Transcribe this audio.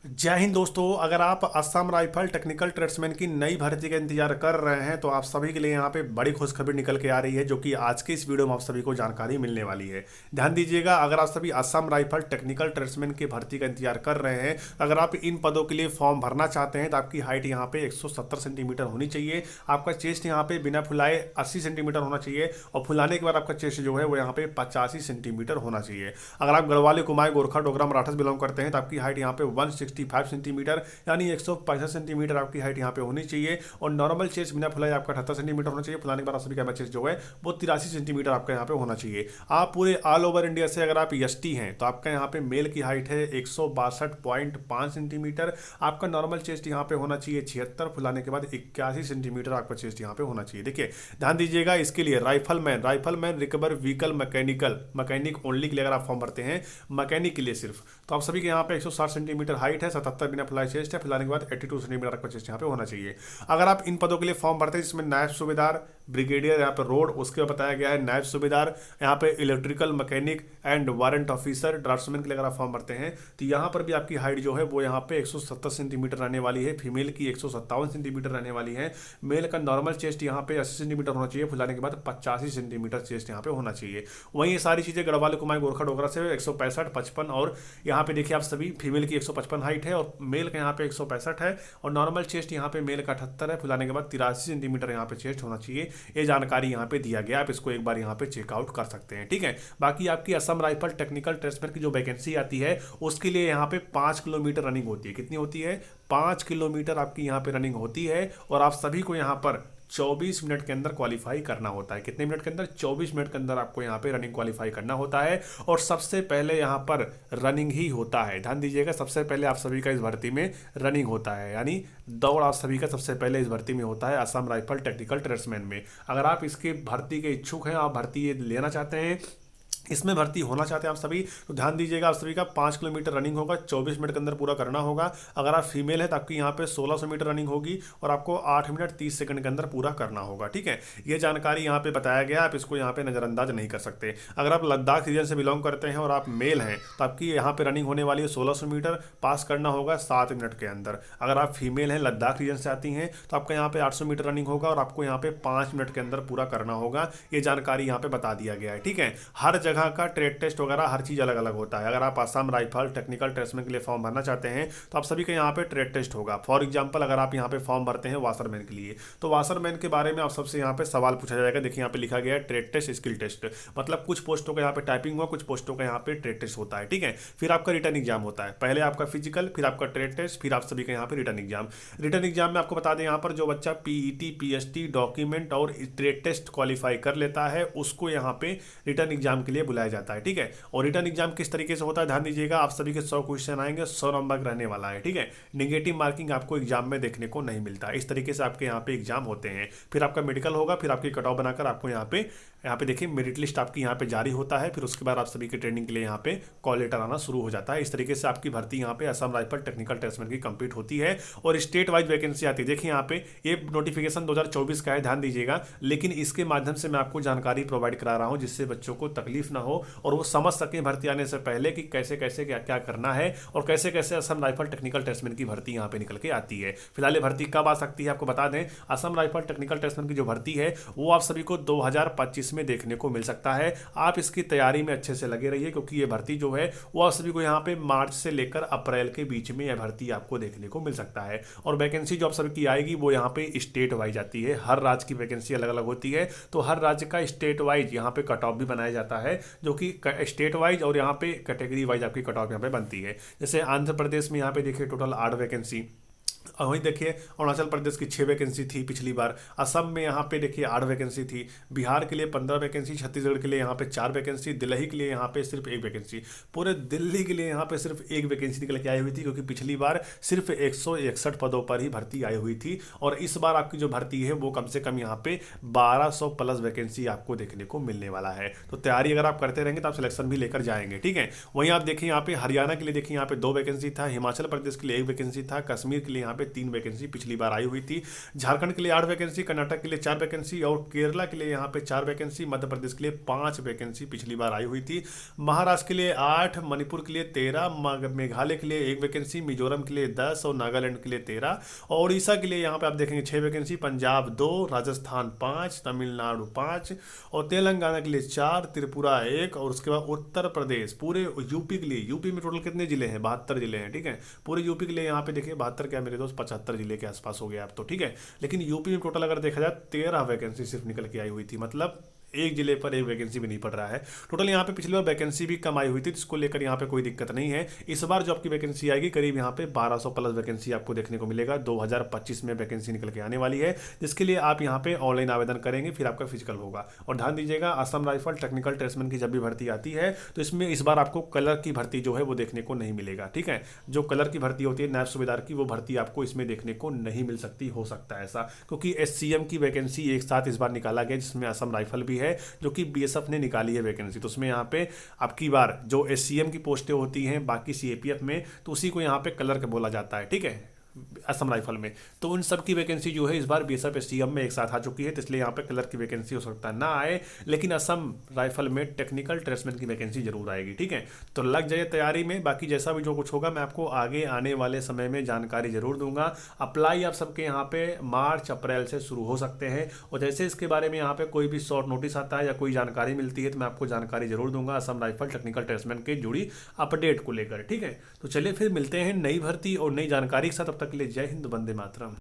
जय हिंद दोस्तों। अगर आप असम राइफल टेक्निकल ट्रेड्समैन की नई भर्ती का इंतजार कर रहे हैं तो आप सभी के लिए यहाँ पे बड़ी खुशखबरी निकल के आ रही है, जो कि आज के इस वीडियो में आप सभी को जानकारी मिलने वाली है। ध्यान दीजिएगा, अगर आप सभी असम राइफल टेक्निकल ट्रेड्समैन की भर्ती का इंतजार कर रहे हैं, अगर आप इन पदों के लिए फॉर्म भरना चाहते हैं तो आपकी हाइट यहाँ पे 170 सेंटीमीटर होनी चाहिए। आपका चेस्ट यहाँ पे बिना फुलाए 80 सेंटीमीटर होना चाहिए और फुलाने के बाद आपका चेस्ट जो है वो यहाँ पे 85 सेंटीमीटर होना चाहिए। अगर आप गढ़वाली, कुमाऊं, गोरखा, डोगरा, मराठा से बिलोंग करते हैं तो आपकी हाइट यहाँ पे 165 सेंटीमीटर यानी 165 सेंटीमीटर आपकी हाइट यहाँ पे होनी चाहिए। और नॉर्मल चेस्ट बिना फुलाए आपका 78 सेंटीमीटर होना चाहिए। फुलाने के बाद आप सभी का चेस्ट जो है वो 83 सेंटीमीटर आपका यहाँ पे होना चाहिए। आप पूरे ऑल ओवर इंडिया से अगर आप एसटी हैं तो आपका यहाँ पे मेल की हाइट है 162.5 सेंटीमीटर। आपका नॉर्मल चेस्ट यहाँ पे होना चाहिए 76, फुलाने के बाद 81 सेंटीमीटर आपका चेस्ट यहाँ पे होना चाहिए। देखिए ध्यान दीजिएगा, इसके लिए rifleman recover vehicle mechanic only के लिए अगर आप फॉर्म भरते हैं, मैकेनिक के लिए सिर्फ, तो आप सभी के यहाँ पे 160 सेंटीमीटर हाइट है, 77 बिना फुलाए चेस्ट है, फुलाने के बाद 82 सेंटीमीटर आपका चेस्ट यहाँ पे होना चाहिए। अगर आप इन पदों के लिए फॉर्म भरते हैं जिसमें नायब सूबेदार, ब्रिगेडियर यहाँ पे रोड, उसके बाद बताया गया है नायब सूबेदार, यहाँ पे electrical mechanic and warrant officer draughtsman के लिए अगर आप फॉर्म भरते हैं तो यहाँ पर भी आपकी हाइट जो है वो यहाँ पे 170 सेंटीमीटर रहने वाली है। फीमेल की 157 सेंटीमीटर रहने वाली है। मेल का नॉर्मल चेस्ट यहाँ पे 80 सेंटीमीटर होना चाहिए, फुलाने के बाद 85 सेंटीमीटर चेस्ट यहाँ पे होना चाहिए। वहीं ये सारी चीज़ें गढ़वाल, कुमाऊं, गोरखा, डोगरा से 165, 55 और यहाँ पे देखिए आप सभी फीमेल की 155 हाइट है और मेल का यहाँ पे 165 है और नॉर्मल चेस्ट यहाँ पे मेल का 78 है, फुलाने के बाद 83 सेंटीमीटर यहाँ पे चेस्ट होना चाहिए। ये जानकारी यहाँ पे दिया गया, आप इसको एक बार यहाँ पे चेकआउट कर सकते हैं। ठीक है, बाकी आपकी असम राइफल टेक्निकल ट्रेड्समैन की जो वैकेंसी आती है उसके लिए यहाँ पे 5 किलोमीटर रनिंग होती है। कितनी होती है? 5 किलोमीटर आपकी यहाँ पे रनिंग होती है और आप सभी को यहाँ पर 24 मिनट के अंदर क्वालिफाई करना होता है। कितने मिनट के अंदर? 24 मिनट के अंदर आपको यहाँ पे रनिंग क्वालिफाई करना होता है और सबसे पहले यहाँ पर रनिंग ही होता है। ध्यान दीजिएगा, सबसे पहले आप सभी का इस भर्ती में रनिंग होता है, यानी दौड़ आप सभी का सबसे पहले इस भर्ती में होता है असम राइफल टेक्निकल ट्रेड्समैन में। अगर आप इसके भर्ती के इच्छुक हैं, आप भर्ती ये लेना चाहते हैं, इसमें भर्ती होना चाहते हैं आप सभी, तो ध्यान दीजिएगा, आप सभी का 5 किलोमीटर रनिंग होगा, 24 मिनट के अंदर पूरा करना होगा। अगर आप फीमेल है तो आपकी यहाँ पे 1600 मीटर रनिंग होगी और आपको 8 मिनट 30 सेकंड के अंदर पूरा करना होगा। ठीक है, ये जानकारी यहाँ पे बताया गया, आप इसको यहाँ पे नज़रअंदाज नहीं कर सकते। अगर आप लद्दाख रीजन से बिलोंग करते हैं और आप मेल हैं तो आपकी यहाँ पे रनिंग होने वाली है 1600 मीटर, पास करना होगा 7 मिनट के अंदर। अगर आप फीमेल हैं, लद्दाख रीजन से आती हैं, तो आपका यहाँ पे 800 मीटर रनिंग होगा और आपको यहाँ पे 5 मिनट के अंदर पूरा करना होगा। ये जानकारी यहाँ पे बता दिया गया है। ठीक है, हर जगह का ट्रेड टेस्ट वगैरह हर चीज़ अलग अलग होता है। अगर आप असम राइफल टेक्निकल ट्रेड्समैन के लिए फॉर्म भरना चाहते हैं तो आप सभी का यहाँ पे ट्रेड टेस्ट होगा। फॉर एग्जांपल, अगर आप यहाँ पे फॉर्म भरते हैं वाशरमैन के लिए तो वाशरमैन के बारे में आप सबसे यहाँ पे सवाल पूछा जाएगा। देखिए यहाँ पे लिखा गया है ट्रेड टेस्ट, स्किल टेस्ट, मतलब कुछ पोस्टों का यहाँ पे टाइपिंग हुआ, कुछ पोस्टों का यहाँ पे ट्रेड टेस्ट होता है। ठीक है, फिर आपका रिटर्न एग्जाम होता है, पहले आपका फिजिकल, फिर आपका ट्रेड टेस्ट, फिर आप सभी का यहाँ पे रिटर्न एग्जाम। रिटर्न एग्जाम में आपको बता दें, यहाँ पर जो बच्चा पीईटी, पीएसटी, डॉक्यूमेंट और ट्रेड टेस्ट क्वालिफाई कर लेता है उसको यहाँ पे रिटर्न एग्जाम के लिए बुलाया जाता है। ठीक है, और रिटर्न एग्जाम किस तरीके से होता है, ध्यान दीजिएगा, आप सभी के 100 क्वेश्चन आएंगे, 100 नंबर का रहने वाला है। ठीक है, नेगेटिव मार्किंग आपको एग्जाम में देखने को नहीं मिलता। इस तरीके से आपके यहाँ पे एग्जाम होते हैं। फिर आपका मेडिकल होगा, फिर आपकी कट ऑफ बनाकर आपको यहाँ पे देखिए मेरिट लिस्ट आपकी यहाँ पे जारी होता है। फिर उसके बाद आप सभी की ट्रेनिंग के लिए यहाँ पे कॉल लेटर आना शुरू हो जाता है। इस तरीके से आपकी भर्ती यहाँ पे असम राइफल टेक्निकल ट्रेड्समैन की कंप्लीट होती है और स्टेट वाइज वैकेंसी आती है। देखिए यहाँ पे ये नोटिफिकेशन 2024 का है, ध्यान दीजिएगा, लेकिन इसके माध्यम से मैं आपको जानकारी प्रोवाइड करा रहा हूँ जिससे बच्चों को तकलीफ ना हो और वो समझ सकें भर्ती आने से पहले कि कैसे कैसे क्या क्या करना है और कैसे कैसे असम राइफल टेक्निकल ट्रेड्समैन की भर्ती यहाँ पे निकल के आती है। फिलहाल ये भर्ती कब आ सकती है आपको बता दें, असम राइफल टेक्निकल ट्रेड्समैन की जो भर्ती है वो आप सभी को 2025 में देखने को मिल सकता है। आप इसकी तैयारी में अच्छे से लगे रहिए क्योंकि ये भर्ती जो है वो आप सभी को यहाँ पे मार्च से लेकर अप्रैल के बीच में यह भर्ती आपको देखने को मिल सकता है। और वैकेंसी जो आप सभी की आएगी वो यहाँ पे स्टेट वाइज आती है, हर राज्य की वैकेंसी अलग अलग होती है, तो हर राज्य का स्टेट वाइज यहाँ पे कट ऑफ भी बनाया जाता है, जो कि स्टेट वाइज और यहाँ पे कैटेगरी वाइज आपकी कट ऑफ यहाँ पे बनती है। जैसे आंध्र प्रदेश में यहाँ पे देखिए टोटल 8 वैकेंसी, वहीं देखिए अरुणाचल प्रदेश की 6 वैकेंसी थी पिछली बार, असम में यहाँ पे देखिए 8 वैकेंसी थी, बिहार के लिए 15 वैकेंसी, छत्तीसगढ़ के लिए यहाँ पे 4 वैकेंसी, दिल्ली के लिए यहाँ पे सिर्फ 1 वैकेंसी, पूरे दिल्ली के लिए यहाँ पे सिर्फ 1 वैकेंसी निकल के आई हुई थी क्योंकि पिछली बार सिर्फ 161 पदों पर ही भर्ती आई हुई थी और इस बार आपकी जो भर्ती है वो कम से कम यहाँ पे 1200 प्लस वैकेंसी आपको देखने को मिलने वाला है। तो तैयारी अगर आप करते रहेंगे तो आप सिलेक्शन भी लेकर जाएंगे। ठीक है, वहीं आप देखिए यहाँ पे हरियाणा के लिए देखिए यहाँ पे 2 वैकेंसी था, हिमाचल प्रदेश के लिए 1 वैकेंसी था, कश्मीर के लिए यहाँ यहाँ पे 3 वैकेंसी पिछली बार आई हुई थी। झारखंड के लिए 8 वैकेंसी, कर्नाटक के लिए 4 वैकेंसी और केरला के लिए यहाँ पे 4 वैकेंसी, मध्य प्रदेश के लिए 5 वैकेंसी पिछली बार आई हुई थी। महाराष्ट्र के लिए 8, मणिपुर के लिए 13, मेघालय के लिए 1 वैकेंसी, मिजोरम के लिए 10 और नागालैंड के लिए 13 और उड़ीसा के लिए यहाँ पे आप देखेंगे 6 वैकेंसी, पंजाब 2, राजस्थान 5, तमिलनाडु 5 और तेलंगाना के लिए 4, त्रिपुरा 1 और उसके बाद उत्तर प्रदेश। पूरे यूपी के लिए, यूपी में टोटल कितने जिले हैं? 72 जिले हैं, ठीक है। पूरे यूपी के लिए यहाँ पे देखिए 72 क्या मेरे दोस्त 75 जिले के आसपास हो गया अब तो, ठीक है। लेकिन यूपी में टोटल अगर देखा जाए 13 वैकेंसी सिर्फ निकल के आई हुई थी, मतलब एक जिले पर एक वैकेंसी भी नहीं पड़ रहा है। टोटल यहाँ पे पिछली बार वैकेंसी भी कम आई हुई थी, जिसको लेकर यहाँ पे कोई दिक्कत नहीं है। इस बार जो आपकी वैकेंसी आएगी करीब यहाँ पे 1200 प्लस वैकेंसी आपको देखने को मिलेगा। 2025 में वैकेंसी निकल के आने वाली है, जिसके लिए आप यहाँ पे ऑनलाइन आवेदन करेंगे, फिर आपका फिजिकल होगा। और ध्यान दीजिएगा, असम राइफल टेक्निकल ट्रेड्समैन की जब भी भर्ती आती है तो इसमें इस बार आपको कलर की भर्ती जो है वो देखने को नहीं मिलेगा, ठीक है। जो कलर की भर्ती होती है नायब सूबेदार की, वो भर्ती आपको इसमें देखने को नहीं मिल सकती, हो सकता है ऐसा, क्योंकि SCM की वैकेंसी एक साथ इस बार निकाला गया, जिसमें असम राइफल भी है, जो कि BSF ने निकाली है वैकेंसी। तो उसमें यहाँ पे आपकी बार जो SCM की पोस्टें होती हैं बाकी CAPF में, तो उसी को यहाँ पे कलर का बोला जाता है, ठीक है, असम राइफल में। तो उन सब की वैकेंसी जो है इस बार BSF SCM में एक साथ आ चुकी है, तो इसलिए यहाँ पे कलर की वैकेंसी हो सकता है ना आए, लेकिन असम राइफल में टेक्निकल ट्रेड्समैन की वैकेंसी जरूर आएगी, ठीक है। तो लग जाइए तैयारी में। बाकी जैसा भी जो कुछ होगा मैं आपको आगे आने वाले समय में जानकारी जरूर दूंगा। अप्लाई आप सबके यहाँ पे मार्च अप्रैल से शुरू हो सकते हैं, और जैसे इसके बारे में यहाँ पे कोई भी शॉर्ट नोटिस आता है या कोई जानकारी मिलती है तो मैं आपको जानकारी जरूर दूंगा असम राइफल टेक्निकल ट्रेड्समैन के जुड़ी अपडेट को लेकर, ठीक है। तो चलिए फिर मिलते हैं नई भर्ती और नई जानकारी के साथ। तब तक के लिए जय हिंद, वंदे मातरम।